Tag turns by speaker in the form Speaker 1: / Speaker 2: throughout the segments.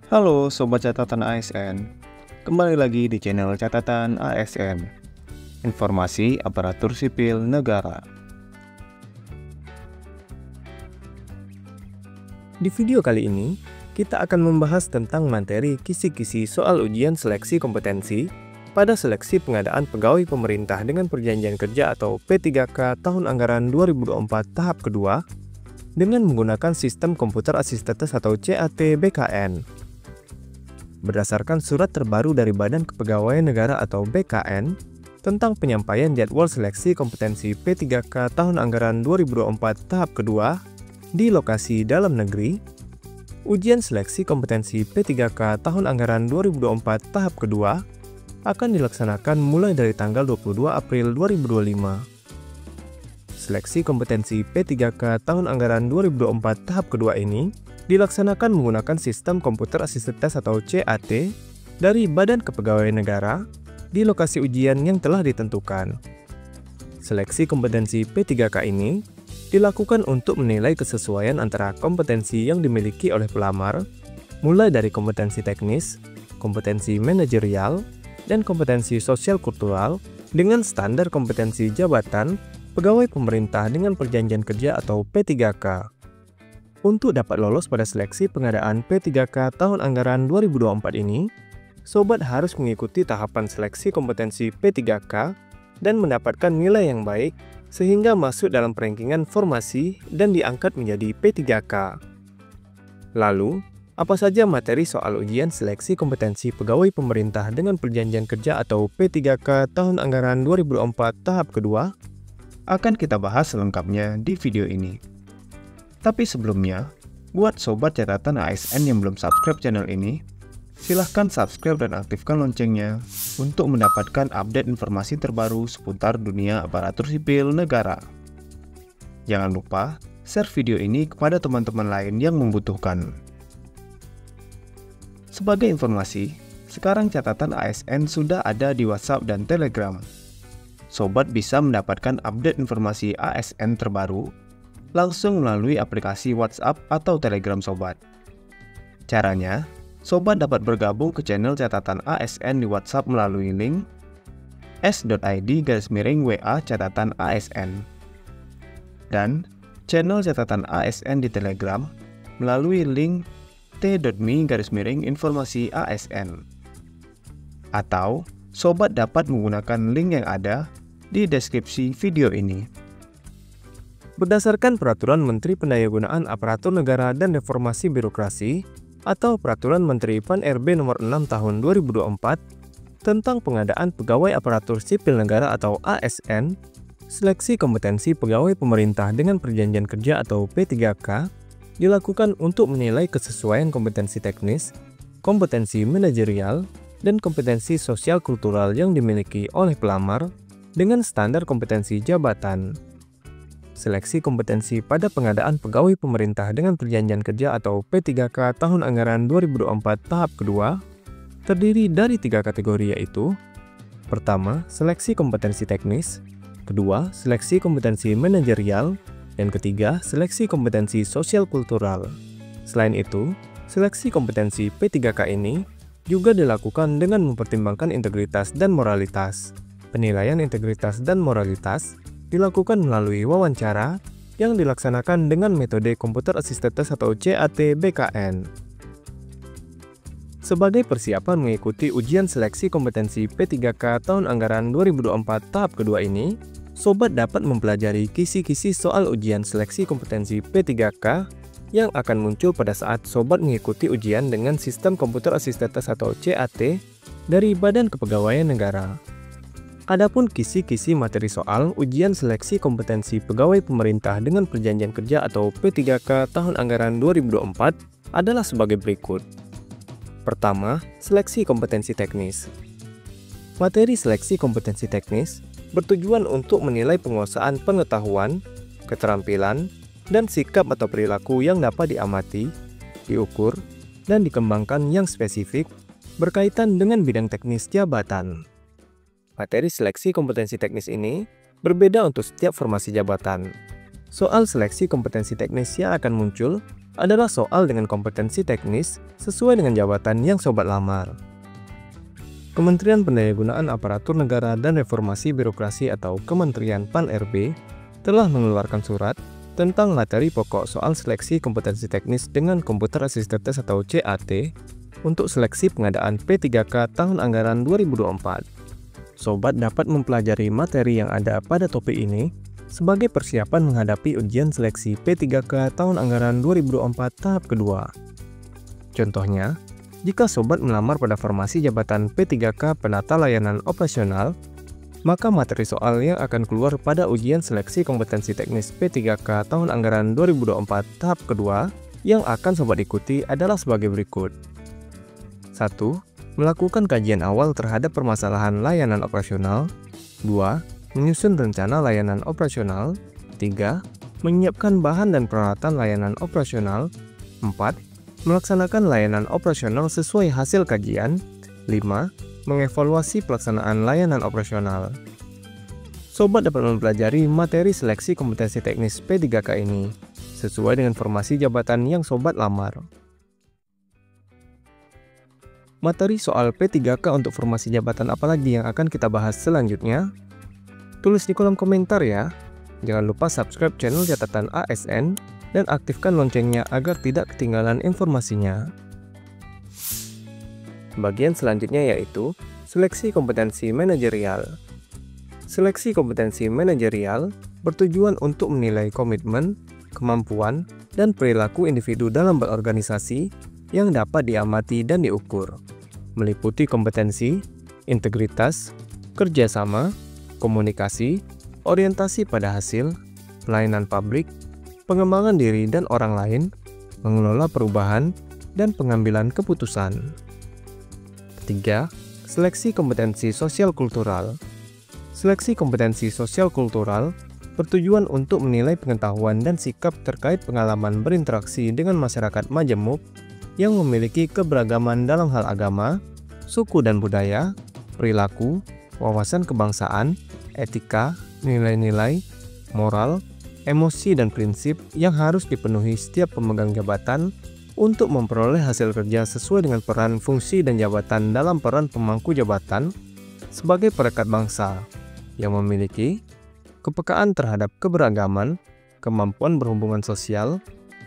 Speaker 1: Halo Sobat Catatan ASN, kembali lagi di channel Catatan ASN, Informasi Aparatur Sipil Negara.
Speaker 2: Di video kali ini, kita akan membahas tentang materi kisi-kisi soal ujian seleksi kompetensi pada seleksi pengadaan pegawai pemerintah dengan perjanjian kerja atau P3K tahun anggaran 2024 tahap kedua dengan menggunakan sistem komputer asistetes atau CAT BKN. Berdasarkan surat terbaru dari Badan Kepegawaian Negara atau BKN tentang penyampaian jadwal seleksi kompetensi P3K tahun anggaran 2024 tahap kedua di lokasi dalam negeri, ujian seleksi kompetensi P3K tahun anggaran 2024 tahap kedua akan dilaksanakan mulai dari tanggal 22 April 2025. Seleksi kompetensi P3K tahun anggaran 2024 tahap kedua ini dilaksanakan menggunakan sistem komputer asistetes atau CAT dari Badan Kepegawaian Negara di lokasi ujian yang telah ditentukan. Seleksi kompetensi P3K ini dilakukan untuk menilai kesesuaian antara kompetensi yang dimiliki oleh pelamar, mulai dari kompetensi teknis, kompetensi manajerial, dan kompetensi sosial kultural dengan standar kompetensi jabatan pegawai pemerintah dengan perjanjian kerja atau P3K. Untuk dapat lolos pada seleksi pengadaan P3K tahun anggaran 2024 ini, sobat harus mengikuti tahapan seleksi kompetensi P3K dan mendapatkan nilai yang baik sehingga masuk dalam perankingan formasi dan diangkat menjadi P3K. Lalu, apa saja materi soal ujian seleksi kompetensi pegawai pemerintah dengan perjanjian kerja atau P3K tahun anggaran 2024 tahap kedua?
Speaker 1: Akan kita bahas selengkapnya di video ini. Tapi sebelumnya, buat Sobat Catatan ASN yang belum subscribe channel ini, silahkan subscribe dan aktifkan loncengnya untuk mendapatkan update informasi terbaru seputar dunia aparatur sipil negara. Jangan lupa share video ini kepada teman-teman lain yang membutuhkan. Sebagai informasi, sekarang catatan ASN sudah ada di WhatsApp dan Telegram. Sobat bisa mendapatkan update informasi ASN terbaru langsung melalui aplikasi WhatsApp atau Telegram Sobat. Caranya, Sobat dapat bergabung ke channel catatan ASN di WhatsApp melalui link s.id/WA catatan ASN dan channel catatan ASN di Telegram melalui link t.me/informasi ASN. Atau Sobat dapat menggunakan link yang ada di deskripsi video ini.
Speaker 2: Berdasarkan Peraturan Menteri Pendayagunaan Aparatur Negara dan Reformasi Birokrasi atau Peraturan Menteri Pan-RB Nomor 6 Tahun 2024 tentang pengadaan pegawai aparatur sipil negara atau ASN, seleksi kompetensi pegawai pemerintah dengan perjanjian kerja atau P3K dilakukan untuk menilai kesesuaian kompetensi teknis, kompetensi manajerial, dan kompetensi sosial kultural yang dimiliki oleh pelamar dengan standar kompetensi jabatan. Seleksi kompetensi pada pengadaan pegawai pemerintah dengan perjanjian kerja atau P3K tahun anggaran 2024 tahap kedua terdiri dari 3 kategori yaitu: pertama, seleksi kompetensi teknis, kedua, seleksi kompetensi manajerial, dan ketiga, seleksi kompetensi sosial kultural. Selain itu, seleksi kompetensi P3K ini juga dilakukan dengan mempertimbangkan integritas dan moralitas. Penilaian integritas dan moralitas dilakukan melalui wawancara yang dilaksanakan dengan metode komputer asistetes atau CAT BKN. Sebagai persiapan mengikuti ujian seleksi kompetensi P3K tahun anggaran 2024 tahap kedua ini, sobat dapat mempelajari kisi-kisi soal ujian seleksi kompetensi P3K yang akan muncul pada saat sobat mengikuti ujian dengan sistem komputer asistetes atau CAT dari Badan Kepegawaian Negara. Adapun kisi-kisi materi soal ujian seleksi kompetensi pegawai pemerintah dengan perjanjian kerja atau P3K tahun anggaran 2024 adalah sebagai berikut. Pertama, seleksi kompetensi teknis. Materi seleksi kompetensi teknis bertujuan untuk menilai penguasaan pengetahuan, keterampilan, dan sikap atau perilaku yang dapat diamati, diukur, dan dikembangkan yang spesifik berkaitan dengan bidang teknis jabatan. Materi seleksi kompetensi teknis ini berbeda untuk setiap formasi jabatan. Soal seleksi kompetensi teknis yang akan muncul adalah soal dengan kompetensi teknis sesuai dengan jabatan yang sobat lamar. Kementerian Pendayagunaan Aparatur Negara dan Reformasi Birokrasi atau Kementerian PAN-RB telah mengeluarkan surat tentang materi pokok soal seleksi kompetensi teknis dengan Computer Assisted Test atau CAT untuk seleksi pengadaan P3K tahun anggaran 2024. Sobat dapat mempelajari materi yang ada pada topik ini sebagai persiapan menghadapi ujian seleksi P3K tahun anggaran 2024 tahap kedua. Contohnya, jika sobat melamar pada formasi jabatan P3K Penata Layanan Operasional, maka materi soal yang akan keluar pada ujian seleksi kompetensi teknis P3K tahun anggaran 2024 tahap kedua yang akan sobat ikuti adalah sebagai berikut. 1. Melakukan kajian awal terhadap permasalahan layanan operasional. 2. Menyusun rencana layanan operasional. 3. Menyiapkan bahan dan peralatan layanan operasional. 4. Melaksanakan layanan operasional sesuai hasil kajian. 5. Mengevaluasi pelaksanaan layanan operasional. Sobat dapat mempelajari materi seleksi kompetensi teknis P3K ini sesuai dengan formasi jabatan yang sobat lamar. Materi soal P3K untuk formasi jabatan apalagi yang akan kita bahas selanjutnya? Tulis di kolom komentar ya. Jangan lupa subscribe channel Catatan ASN dan aktifkan loncengnya agar tidak ketinggalan informasinya. Bagian selanjutnya yaitu seleksi kompetensi manajerial. Seleksi kompetensi manajerial bertujuan untuk menilai komitmen, kemampuan, dan perilaku individu dalam berorganisasi yang dapat diamati dan diukur, meliputi kompetensi, integritas, kerjasama, komunikasi, orientasi pada hasil, pelayanan publik, pengembangan diri dan orang lain, mengelola perubahan, dan pengambilan keputusan. Ketiga, seleksi kompetensi sosial kultural. Seleksi kompetensi sosial kultural bertujuan untuk menilai pengetahuan dan sikap terkait pengalaman berinteraksi dengan masyarakat majemuk yang memiliki keberagaman dalam hal agama, suku dan budaya, perilaku, wawasan kebangsaan, etika, nilai-nilai, moral, emosi dan prinsip yang harus dipenuhi setiap pemegang jabatan untuk memperoleh hasil kerja sesuai dengan peran, fungsi, dan jabatan dalam peran pemangku jabatan sebagai perekat bangsa yang memiliki kepekaan terhadap keberagaman, kemampuan berhubungan sosial,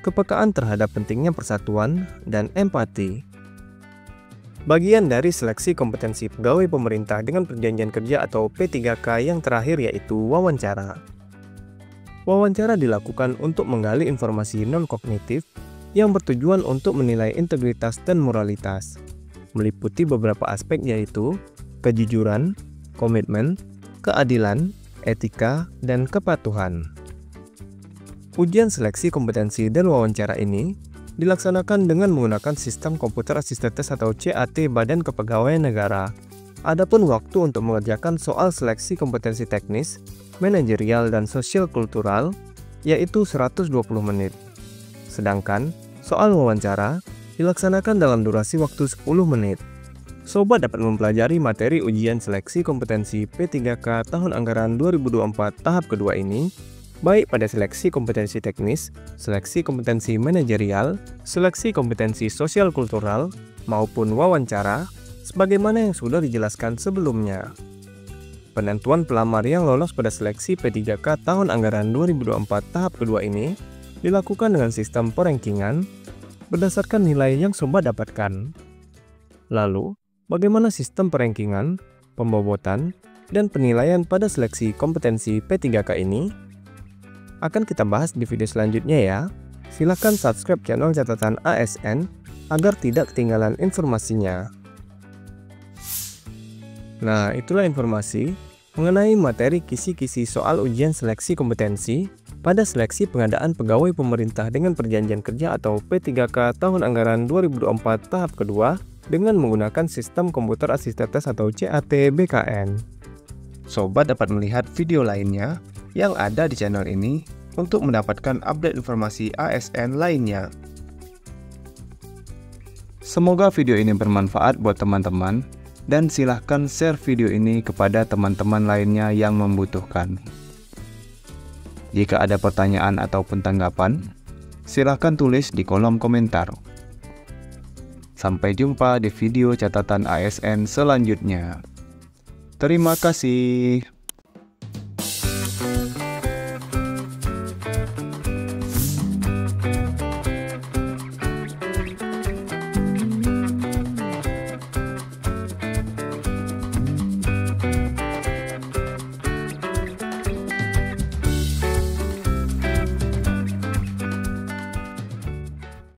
Speaker 2: kepekaan terhadap pentingnya persatuan, dan empati. Bagian dari seleksi kompetensi pegawai pemerintah dengan perjanjian kerja atau P3K yang terakhir yaitu wawancara. Wawancara dilakukan untuk menggali informasi non-kognitif yang bertujuan untuk menilai integritas dan moralitas, meliputi beberapa aspek yaitu kejujuran, komitmen, keadilan, etika, dan kepatuhan. Ujian seleksi kompetensi dan wawancara ini dilaksanakan dengan menggunakan sistem Computer Assisted Test atau CAT Badan Kepegawaian Negara. Adapun waktu untuk mengerjakan soal seleksi kompetensi teknis, manajerial, dan sosial kultural yaitu 120 menit. Sedangkan soal wawancara dilaksanakan dalam durasi waktu 10 menit. Sobat dapat mempelajari materi ujian seleksi kompetensi P3K tahun anggaran 2024 tahap kedua ini baik pada seleksi kompetensi teknis, seleksi kompetensi manajerial, seleksi kompetensi sosial kultural, maupun wawancara, sebagaimana yang sudah dijelaskan sebelumnya. Penentuan pelamar yang lolos pada seleksi P3K tahun anggaran 2024 tahap kedua ini dilakukan dengan sistem perankingan berdasarkan nilai yang sobat dapatkan. Lalu, bagaimana sistem perankingan, pembobotan, dan penilaian pada seleksi kompetensi P3K ini? Akan kita bahas di video selanjutnya ya. Silahkan subscribe channel Catatan ASN agar tidak ketinggalan informasinya. Nah, itulah informasi mengenai materi kisi-kisi soal ujian seleksi kompetensi pada seleksi pengadaan pegawai pemerintah dengan perjanjian kerja atau P3K tahun anggaran 2024 tahap kedua dengan menggunakan sistem Computer Assisted Test atau CAT BKN.
Speaker 1: Sobat dapat melihat video lainnya yang ada di channel ini untuk mendapatkan update informasi ASN lainnya. Semoga video ini bermanfaat buat teman-teman dan silahkan share video ini kepada teman-teman lainnya yang membutuhkan. Jika ada pertanyaan ataupun tanggapan, Silahkan tulis di kolom komentar. Sampai jumpa di video catatan ASN selanjutnya. Terima kasih.